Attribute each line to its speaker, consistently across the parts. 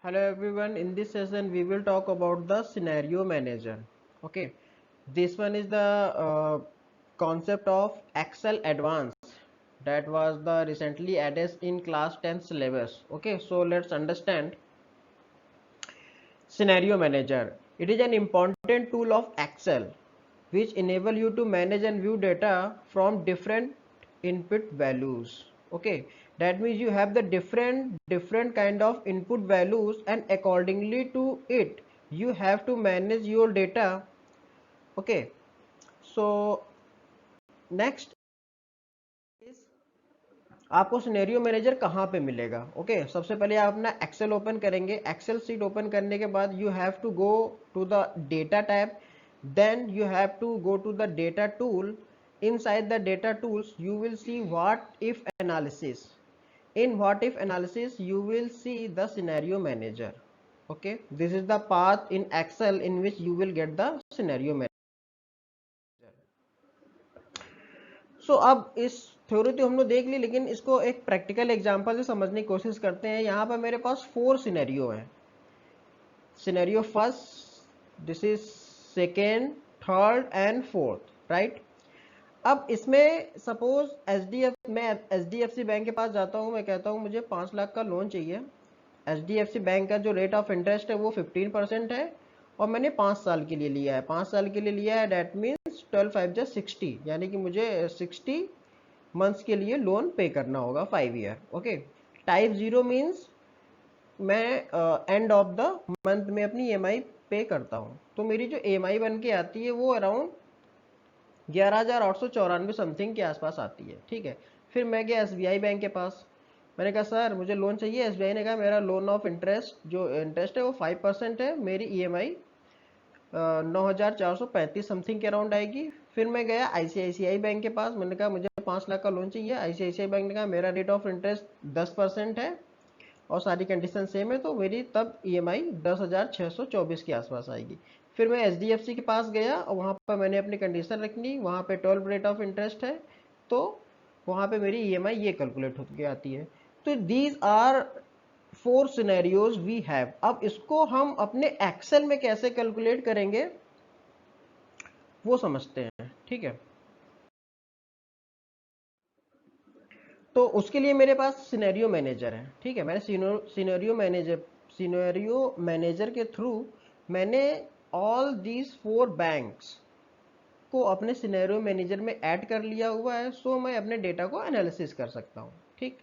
Speaker 1: Hello everyone, in this session we will talk about the scenario manager. Okay, this one is the concept of Excel Advanced that was the recently added in class 10 syllabus. Okay, so let's understand scenario manager. It is an important tool of Excel which enable you to manage and view data from different input values. Okay, that means you have the different kind of input values, and accordingly to it you have to manage your data. Okay, so next is आपको scenario manager कहाँ पे मिलेगा. Okay, सबसे पहले आप अपना Excel open करेंगे. Excel sheet open करने के बाद you have to go to the data tab. Then you have to go to the data tool. inside the data tools you will see what if analysis. In what if analysis you will see the scenario manager. Okay, this is the path in Excel in which you will get the scenario manager. सो अब इस theory तो हम लोग देख ली, लेकिन इसको एक practical example से समझने की कोशिश करते हैं. यहाँ पर मेरे पास 4 सिनेरियो है. Scenario first, this is second, third and fourth, right. अब इसमें सपोज मैं एचडीएफसी बैंक के पास जाता हूँ. मैं कहता हूँ मुझे 5 लाख का लोन चाहिए. एचडीएफसी बैंक का जो रेट ऑफ इंटरेस्ट है वो 15% है और मैंने 5 साल के लिए लिया है. 5 साल के लिए लिया है, डेट मीन्स 12 5 जा 60, यानी कि मुझे 60 मंथ्स के लिए लोन पे करना होगा 5 ईयर. ओके, टाइप 0 मीन्स मैं एंड ऑफ द मंथ में अपनी ईएमआई पे करता हूँ. तो मेरी जो ईएमआई बन के आती है वो अराउंड 11,894 समथिंग के आसपास आती है. ठीक है, फिर मैं गया एसबीआई बैंक के पास. मैंने कहा सर मुझे लोन चाहिए. एसबीआई ने कहा मेरा लोन ऑफ इंटरेस्ट जो इंटरेस्ट है वो 5% है. मेरी ईएमआई 9,435 समथिंग के अराउंड आएगी. फिर मैं गया आईसीआईसीआई बैंक के पास. मैंने कहा मुझे 5 लाख का लोन चाहिए. आईसीआईसीआई बैंक ने कहा मेरा रेट ऑफ इंटरेस्ट 10% है और सारी कंडीशन सेम है, तो मेरी तब ईएमआई 10,624 के आसपास आएगी. फिर मैं एचडीएफसी के पास गया और वहाँ पर मैंने अपनी कंडीशन रखनी. वहाँ पे 12 रेट ऑफ इंटरेस्ट है, तो वहाँ पे मेरी ईएमआई ये कैलकुलेट होकर आती है. तो these are 4 scenarios we have. अब इसको हम अपने एक्सेल में कैसे कैलकुलेट करेंगे वो समझते हैं. ठीक है, तो उसके लिए मेरे पास सिनेरियो मैनेजर है. ठीक है, मैंने सिनेरियो मैनेजर के थ्रू मैंने ऑल दीज 4 बैंक्स को अपने सिनेरियो मैनेजर में ऐड कर लिया हुआ है. सो मैं अपने डेटा को एनालिसिस कर सकता हूँ. ठीक,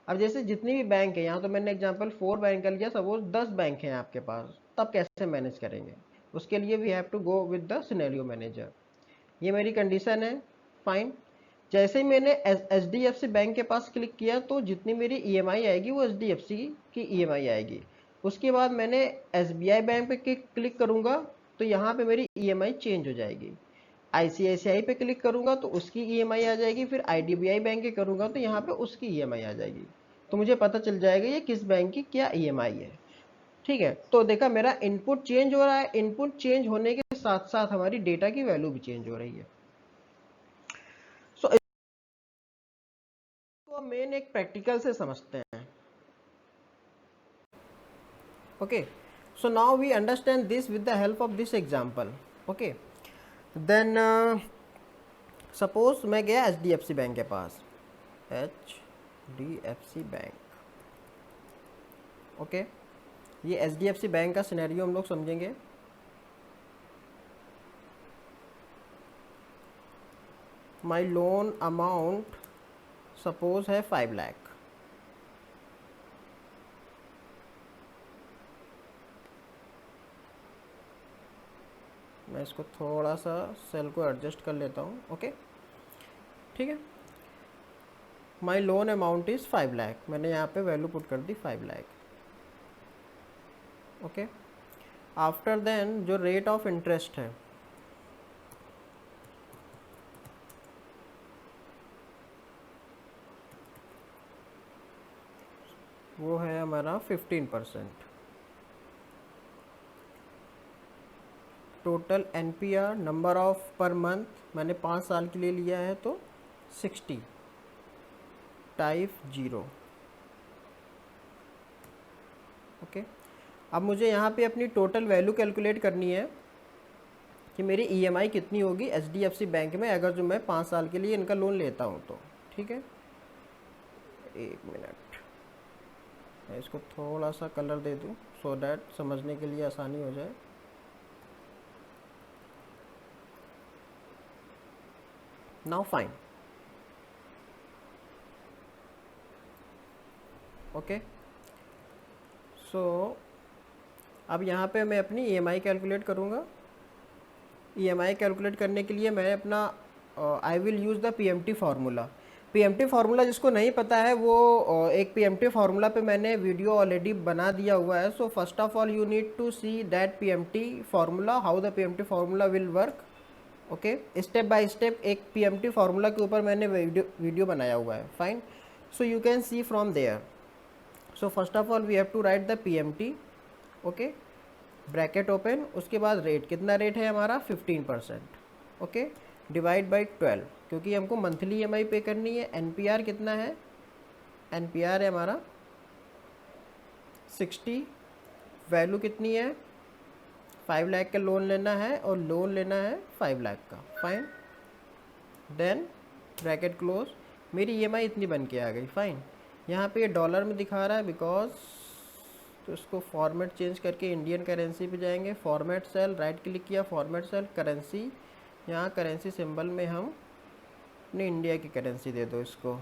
Speaker 1: अब जैसे जितनी भी बैंक है, यहाँ तो मैंने एग्जांपल 4 बैंक का लिया. सपोज 10 बैंक हैं आपके पास, तब कैसे मैनेज करेंगे. उसके लिए we have to go with the scenario manager. ये मेरी कंडीशन है, फाइन. जैसे ही मैंने H D F C bank के पास क्लिक किया तो जितनी मेरी ईएमआई आएगी वो एच डी एफ सी की ईएमआई आएगी. उसके बाद मैंने एस बी आई बैंक पे क्लिक करूंगा तो यहाँ पे मेरी ईएमआई चेंज हो जाएगी. आईसीआईसीआई पे क्लिक करूंगा तो उसकी ईएमआई आ जाएगी. फिर आईडीबीआई बैंक के करूंगा तो यहाँ पे उसकी ईएमआई आ जाएगी. तो मुझे पता चल जाएगा ये किस बैंक की क्या ईएमआई है. ठीक है, तो देखा मेरा इनपुट चेंज हो रहा है. इनपुट चेंज होने के साथ साथ हमारी डेटा की वैल्यू भी चेंज हो रही है. सो इसको मेन एक प्रैक्टिकल से समझते हैं. Okay, so now we understand this with the help of this example. Okay, then suppose मैं गया एचडीएफसी बैंक के पास. HDFC bank. ओके, ये एचडीएफसी बैंक का सिनेरियो हम लोग समझेंगे. माई लोन अमाउंट सपोज है 5 लाख. मैं इसको थोड़ा सा सेल को एडजस्ट कर लेता हूँ. ओके, ठीक है. माई लोन अमाउंट इज़ 5 लाख. मैंने यहाँ पे वैल्यू पुट कर दी 5 लाख. ओके, आफ्टर देन जो रेट ऑफ इंटरेस्ट है वो है हमारा 15%. Total NPR number of per month मैंने 5 साल के लिए लिया है तो 60. टाइप 0. ओके, अब मुझे यहाँ पे अपनी टोटल वैल्यू कैलकुलेट करनी है कि मेरी ईएमआई कितनी होगी एचडीएफसी बैंक में, अगर जो मैं 5 साल के लिए इनका लोन लेता हूँ तो। ठीक है, एक मिनट, मैं इसको थोड़ा सा कलर दे दूँ सो डैट समझने के लिए आसानी हो जाए। Now fine, okay. सो अब यहाँ पे मैं अपनी ईएमआई कैलकुलेट करूँगा। ईएमआई कैलकुलेट करने के लिए मैं अपना I will use the PMT formula. PMT formula जिसको नहीं पता है वो एक पीएमटी फार्मूला पे मैंने वीडियो ऑलरेडी बना दिया हुआ है। So first of all you need to see that PMT formula, how the PMT formula will work. Okay, step by step एक पीएमटी फार्मूला के ऊपर मैंने वीडियो बनाया हुआ है। Fine, so you can see from there. So first of all we have to write the PMT, okay, bracket open, उसके बाद rate, कितना रेट है हमारा 15%, ओके, डिवाइड बाई 12, क्योंकि हमको मंथली ईएमआई पे करनी है। एनपीआर कितना है, एनपीआर है हमारा 60, वैल्यू कितनी है 5 लाख का लोन लेना है और लोन लेना है 5 लाख का। फाइन, देन ब्रैकेट क्लोज, मेरी ईएमआई इतनी बन के आ गई। फाइन, यहाँ पे ये डॉलर में दिखा रहा है बिकॉज, तो इसको फॉर्मेट चेंज करके इंडियन करेंसी पे जाएंगे। फॉर्मेट सेल, राइट क्लिक किया, फॉर्मेट सेल, करेंसी, यहाँ करेंसी सिंबल में हम अपने इंडिया की करेंसी दे दो इसको,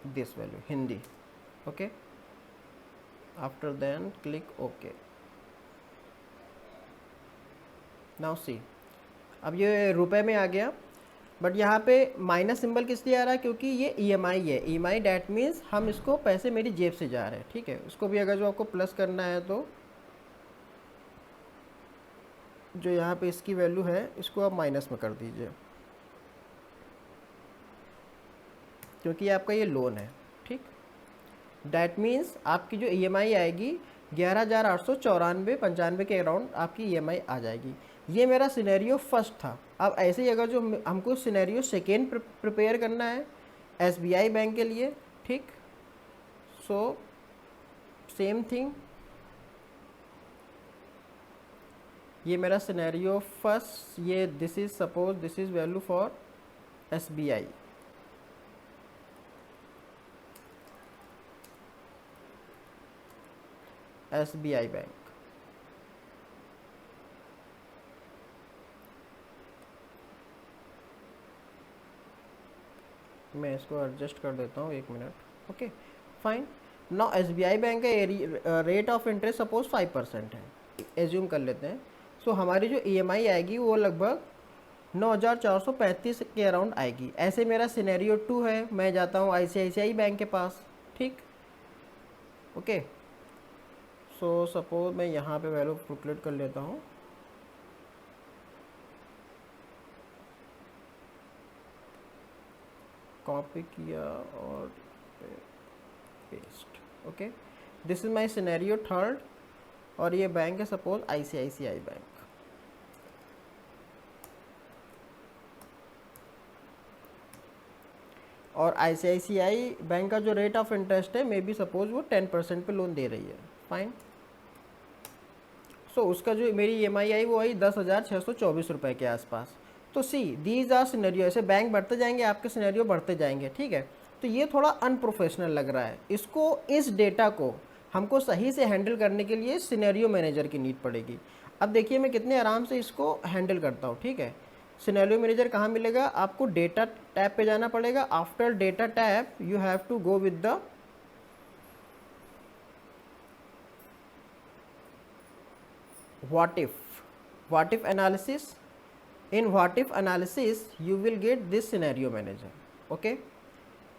Speaker 1: this value Hindi, okay. After then click okay. Now see, अब ये रुपए में आ गया, बट यहाँ पे माइनस सिंबल किस लिए आ रहा है, क्योंकि ये ईएमआई है। ईएमआई डैट मीन्स हम इसको पैसे मेरी जेब से जा रहे हैं। ठीक है, उसको भी अगर जो आपको प्लस करना है तो जो यहाँ पे इसकी वैल्यू है इसको आप माइनस में कर दीजिए, क्योंकि आपका ये लोन है। ठीक, डैट मीन्स आपकी जो ईएमआई आएगी 11,894-95 के अराउंड आपकी ईएमआई आ जाएगी। ये मेरा सिनेरियो फर्स्ट था। अब ऐसे ही अगर जो हमको सिनेरियो सेकेंड प्रिपेयर करना है एसबीआई बैंक के लिए, ठीक, सो सेम थिंग, ये मेरा सिनेरियो फर्स्ट, ये this is suppose this is value for SBI. SBI bank, मैं इसको एडजस्ट कर देता हूँ, एक minute. Okay, fine. Now SBI bank का रेट ऑफ इंटरेस्ट सपोज 5% है, एज्यूम कर लेते हैं। सो हमारी जो ईएमआई आएगी वो लगभग 9,435 के अराउंड आएगी। ऐसे मेरा सिनेरियो 2 है, मैं जाता हूँ आईसीआईसीआई बैंक के पास। ठीक, ओके, सो सपोज मैं यहाँ पे वैल्यू कैलकुलेट कर लेता हूँ। कॉपी किया और paste, okay, this is my scenario third, और ये बैंक है सपोज आईसीआईसीआई बैंक। और आईसीआईसीआई बैंक का जो रेट ऑफ इंटरेस्ट है मे बी सपोज वो 10% पे लोन दे रही है। फाइन, सो उसका जो मेरी ईएमआई आई वो आई 10,624 रुपये के आसपास। तो सी दीज आर सिनेरियो, ऐसे बैंक बढ़ते जाएंगे, आपके सिनेरियो बढ़ते जाएंगे। ठीक है, तो ये थोड़ा अनप्रोफेशनल लग रहा है। इसको, इस डेटा को हमको सही से हैंडल करने के लिए सिनेरियो मैनेजर की नीड पड़ेगी। अब देखिए मैं कितने आराम से इसको हैंडल करता हूँ। ठीक है, सिनेरियो मैनेजर कहाँ मिलेगा आपको, डेटा टैब पे जाना पड़ेगा। After data tab you have to go with the what if analysis. In what if analysis you will get this scenario manager. okay,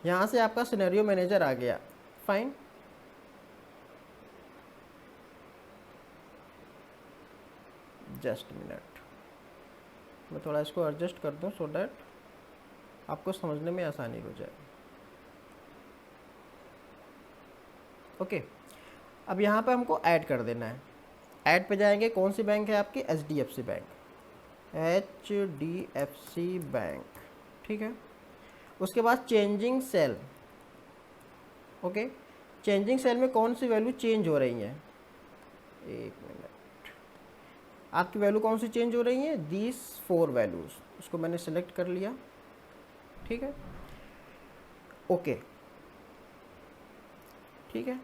Speaker 1: यहाँ से आपका सिनेरियो मैनेजर आ गया। फाइन, जस्ट मिनट, मैं थोड़ा इसको एडजस्ट कर दूँ सो डैट आपको समझने में आसानी हो जाए। ओके, अब यहाँ पे हमको ऐड कर देना है। ऐड पे जाएंगे, कौन सी बैंक है आपकी, एचडीएफसी बैंक, एचडीएफसी बैंक। ठीक है, उसके बाद changing cell, okay, changing cell में कौन सी वैल्यू चेंज हो रही है, एक मिनट, आपकी वैल्यू कौन सी चेंज हो रही है, दीज 4 वैल्यूज, उसको मैंने सेलेक्ट कर लिया, ठीक है, ओके, ठीक है,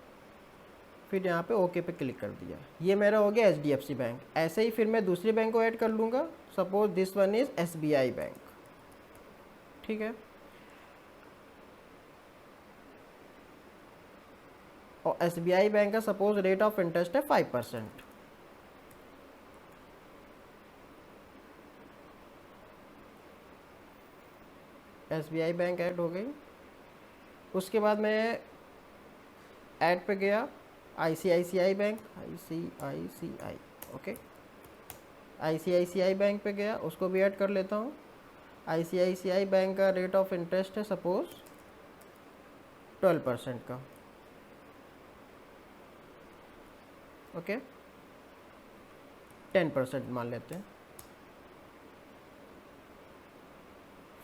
Speaker 1: फिर यहाँ पे ओके पे क्लिक कर दिया। ये मेरा हो गया HDFC बैंक। ऐसे ही फिर मैं दूसरी बैंक को ऐड कर लूँगा, suppose this one is SBI bank, ठीक है, और SBI बैंक का सपोज रेट ऑफ इंटरेस्ट है 5%। SBI बैंक ऐड हो गई। उसके बाद मैं ऐड पे गया, ICICI bank, ICICI, okay, ICICI bank पे गया, उसको भी ऐड कर लेता हूँ। ICICI बैंक का रेट ऑफ इंटरेस्ट है सपोज 12% का, ओके, 10% मान लेते हैं।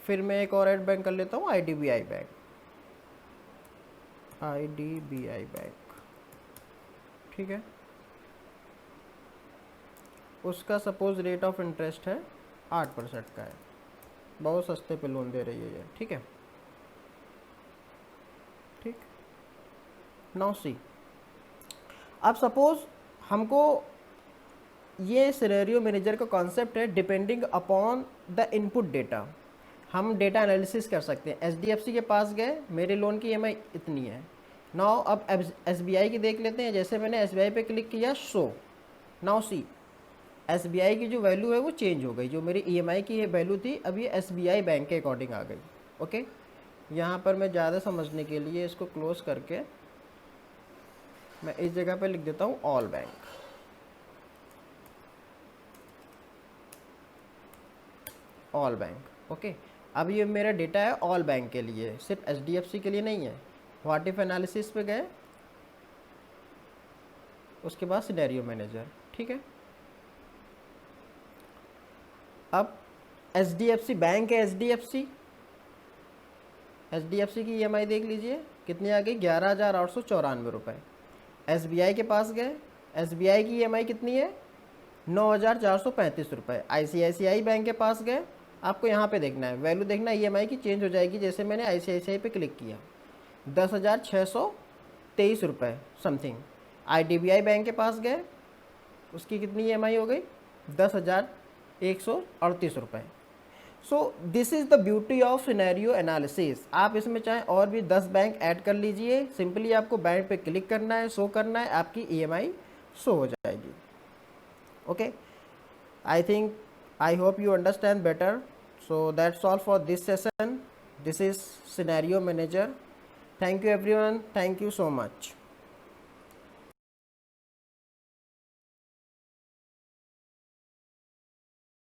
Speaker 1: फिर मैं एक और ऐड बैंक कर लेता हूँ, IDBI बैंक, IDBI बैंक, ठीक है, उसका सपोज रेट ऑफ इंटरेस्ट है 8% का है, बहुत सस्ते पे लोन दे रही है ये, ठीक है, ठीक। नाउ सी, अब सपोज हमको ये सिनेरियो मैनेजर का कॉन्सेप्ट है, depending upon the input data हम डेटा एनालिसिस कर सकते हैं। HDFC के पास गए, मेरे लोन की EMI इतनी है। नाउ अब SBI की देख लेते हैं। जैसे मैंने SBI पे क्लिक किया, शो, नाउ सी, SBI की जो वैल्यू है वो चेंज हो गई, जो मेरी EMI की वैल्यू थी अब ये SBI बैंक के अकॉर्डिंग आ गई, ओके। यहाँ पर मैं ज़्यादा समझने के लिए इसको क्लोज करके मैं इस जगह पे लिख देता हूँ all bank, all bank, okay. अब ये मेरा डेटा है ऑल बैंक के लिए, सिर्फ HDFC के लिए नहीं है। व्हाट इफ एनालिसिस पे गए, उसके बाद सिनेरियो मैनेजर, ठीक है। अब HDFC बैंक है, HDFC की EMI देख लीजिए कितनी आ गई, 11,894 रुपये। SBI के पास गए, SBI की EMI कितनी है, 9,435 रुपये। ICICI बैंक के पास गए, आपको यहाँ पे देखना है, वैल्यू देखना है, EMI की चेंज हो जाएगी। जैसे मैंने ICICI पे क्लिक किया, 10,623 रुपये समथिंग। IDBI बैंक के पास गए, उसकी कितनी EMI हो गई, 10,138 रुपये। So this is the beauty of scenario analysis. आप इसमें चाहे और भी 10 बैंक ऐड कर लीजिए, सिंपली आपको बैंक पे क्लिक करना है, शो करना है, आपकी EMI शो हो जाएगी, okay. I hope you understand better. So that's all for this session. This is Scenario Manager. Thank you everyone. Thank you so much.